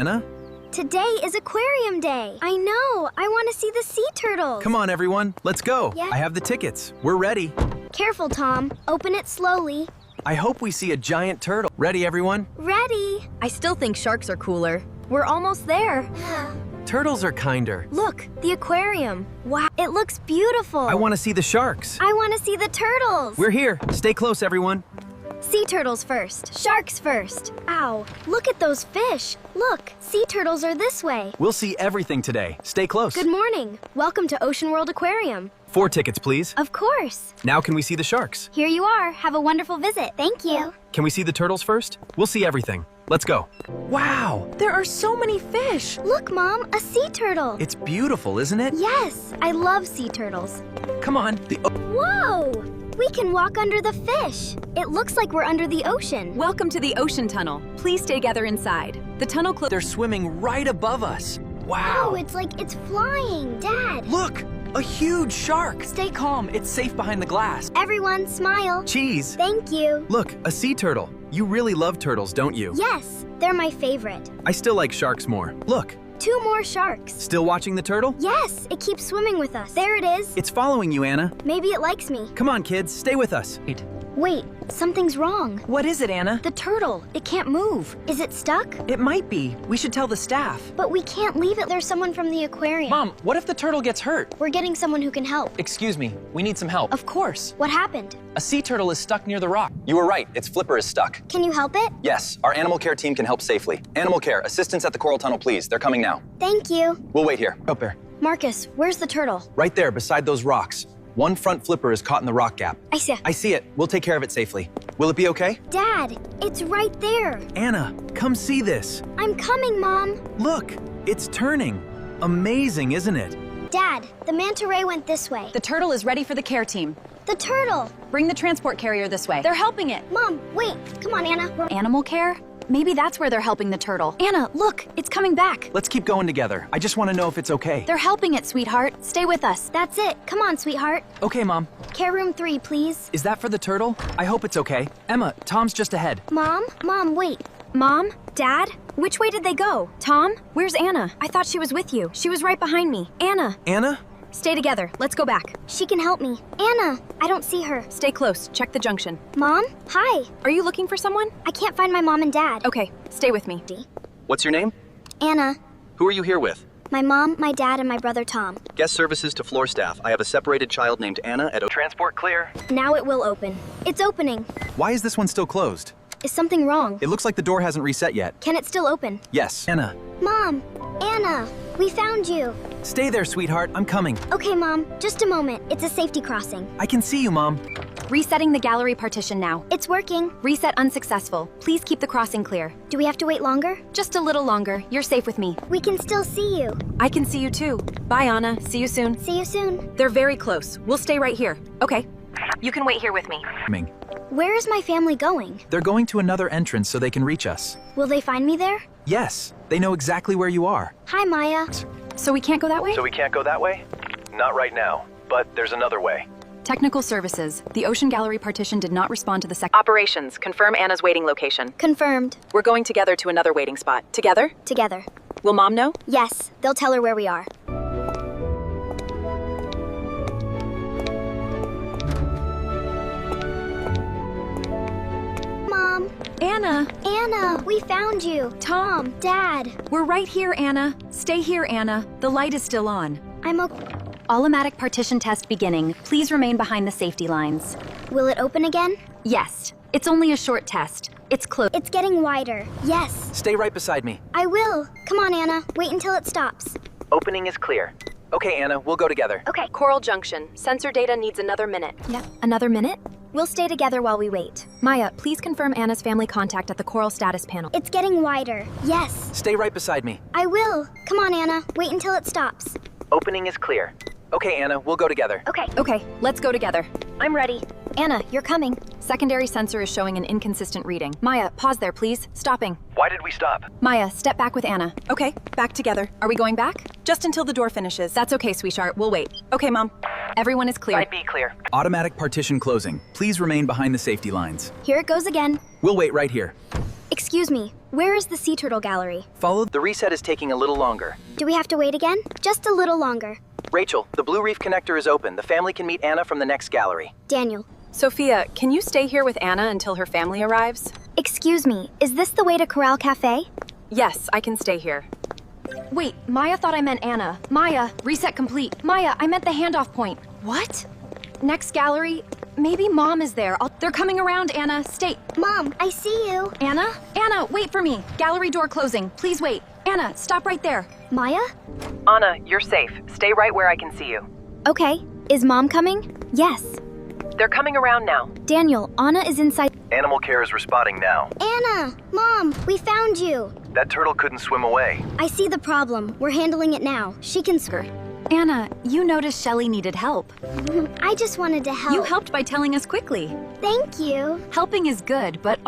Anna? Today is Aquarium Day. I know. I want to see the sea turtles. Come on, everyone. Let's go. Yeah. I have the tickets. We're ready. Careful, Tom. Open it slowly. I hope we see a giant turtle. Ready, everyone? Ready. I still think sharks are cooler. We're almost there. Turtles are kinder. Look, the aquarium. Wow, it looks beautiful. I want to see the sharks. I want to see the turtles. We're here. Stay close, everyone. Sea turtles first. Sharks first. Ow, look at those fish. Look, sea turtles are this way. We'll see everything today. Stay close. Good morning. Welcome to Ocean World Aquarium. 4 tickets, please. Of course. Now can we see the sharks? Here you are. Have a wonderful visit. Thank you. Can we see the turtles first? We'll see everything. Let's go. Wow, There are so many fish. Look, Mom, a sea turtle. it's beautiful, isn't it? Yes, I love sea turtles. Come on. Whoa! We can walk under the fish. It looks like we're under the ocean. Welcome to the ocean tunnel. Please stay together inside. The tunnel They're swimming right above us. Wow. Oh, it's like it's flying. Dad. Look, a huge shark. Stay calm. It's safe behind the glass. Everyone, smile. Cheese. Thank you. Look, a sea turtle. You really love turtles, don't you? Yes, they're my favorite. I still like sharks more. Look, 2 more sharks. still watching the turtle? Yes, it keeps swimming with us. There it is. It's following you, Anna. Maybe it likes me. Come on, kids, stay with us. Wait, something's wrong. What is it, Anna? The turtle, it can't move. Is it stuck? It might be. We should tell the staff. But we can't leave it. There's someone from the aquarium. Mom, what if the turtle gets hurt? We're getting someone who can help. Excuse me, we need some help. Of course. What happened? A sea turtle is stuck near the rock. You were right, its flipper is stuck. Can you help it? Yes, our animal care team can help safely. Animal care, assistance at the coral tunnel, please. They're coming now. Thank you. We'll wait here. Up there. Marcus, where's the turtle? Right there, beside those rocks. One front flipper is caught in the rock gap. I see. I see it. We'll take care of it safely. Will it be okay? Dad, it's right there. Anna, come see this. I'm coming, Mom. Look, it's turning. Amazing, isn't it? Dad, the manta ray went this way. The turtle is ready for the care team. The turtle. Bring the transport carrier this way. They're helping it. Mom, wait. Come on, Anna. Animal care? Maybe that's where they're helping the turtle. Anna, look, it's coming back. Let's keep going together. I just want to know if it's okay. They're helping it, sweetheart. Stay with us. That's it. Come on, sweetheart. Okay, Mom. Care room 3, please. Is that for the turtle? I hope it's okay. Emma, Tom's just ahead. Mom, wait. Mom? Dad? Which way did they go? Tom? Where's Anna? I thought she was with you. She was right behind me. Anna? Anna? Stay together. Let's go back. She can help me. Anna, I don't see her. Stay close. Check the junction. Mom? Hi. Are you looking for someone? I can't find my mom and dad. Okay, stay with me. What's your name? Anna. Who are you here with? My mom, my dad, and my brother Tom. Guest services to floor staff. I have a separated child named Anna at Transport clear. Now it will open. It's opening. Why is this one still closed? Is something wrong? It looks like the door hasn't reset yet. Can it still open? Yes. Anna, Mom! Anna! We found you. stay there, sweetheart. I'm coming. Okay, Mom. Just a moment. It's a safety crossing. I can see you, Mom. Resetting the gallery partition now. It's working. Reset unsuccessful. Please keep the crossing clear. Do we have to wait longer? Just a little longer. You're safe with me. We can still see you. I can see you too. Bye, Anna. See you soon. See you soon. They're very close. We'll stay right here. Okay. You can wait here with me. Coming. Where is my family going? They're going to another entrance so they can reach us. Will they find me there? Yes, they know exactly where you are. Hi, Maya. So we can't go that way? we can't go that way? Not right now, but there's another way. Technical services. The ocean gallery partition did not respond to the Operations. Confirm Anna's waiting location. Confirmed. We're going together to another waiting spot. Together? Together. Will Mom know? Yes, they'll tell her where we are. Mom. Anna! Anna, we found you. Tom, Dad. We're right here, Anna. Stay here, Anna. The light is still on. I'm okay. Automatic partition test beginning. Please remain behind the safety lines. Will it open again? Yes. It's only a short test. It's closed. It's getting wider. Yes, Stay right beside me. I will. Come on, Anna. Wait until it stops. Opening is clear. Okay, Anna, we'll go together. Okay. Coral Junction. Sensor data needs another minute. Yeah. Another minute? We'll stay together while we wait. Maya, please confirm Anna's family contact at the Coral status panel. It's getting wider. Yes, Stay right beside me. I will. Come on, Anna. Wait until it stops. Opening is clear. Okay, Anna, we'll go together. Okay. Okay, let's go together. I'm ready. Anna, you're coming. Secondary sensor is showing an inconsistent reading. Maya, pause there, please. Stopping. Why did we stop? Maya, step back with Anna. Okay, back together. Are we going back? Just until the door finishes. That's okay, sweetheart. We'll wait. Okay, Mom. Everyone is clear. B clear. Automatic partition closing. Please remain behind the safety lines. Here it goes again. We'll wait right here. Excuse me, where is the sea turtle gallery? Follow. The reset is taking a little longer. Do we have to wait again? Just a little longer. Rachel, the Blue Reef connector is open. The family can meet Anna from the next gallery. Daniel. Sophia, can you stay here with Anna until her family arrives? Excuse me, is this the way to Corral Cafe? Yes, I can stay here. Wait, Maya thought I meant Anna. Maya, reset complete. Maya, I meant the handoff point. What? Next gallery? Maybe Mom is there. They're coming around, Anna. Stay. Mom, I see you. Anna? Anna, wait for me. Gallery door closing. Please wait. Anna, stop right there. Maya? Anna, you're safe. Stay right where I can see you. Okay, is Mom coming? Yes. They're coming around now. Daniel, Anna is inside. Animal care is responding now. Anna! Mom, we found you. That turtle couldn't swim away. I see the problem. We're handling it now. She can Anna, you noticed Shelly needed help. I just wanted to help. You helped by telling us quickly. Thank you. Helping is good, but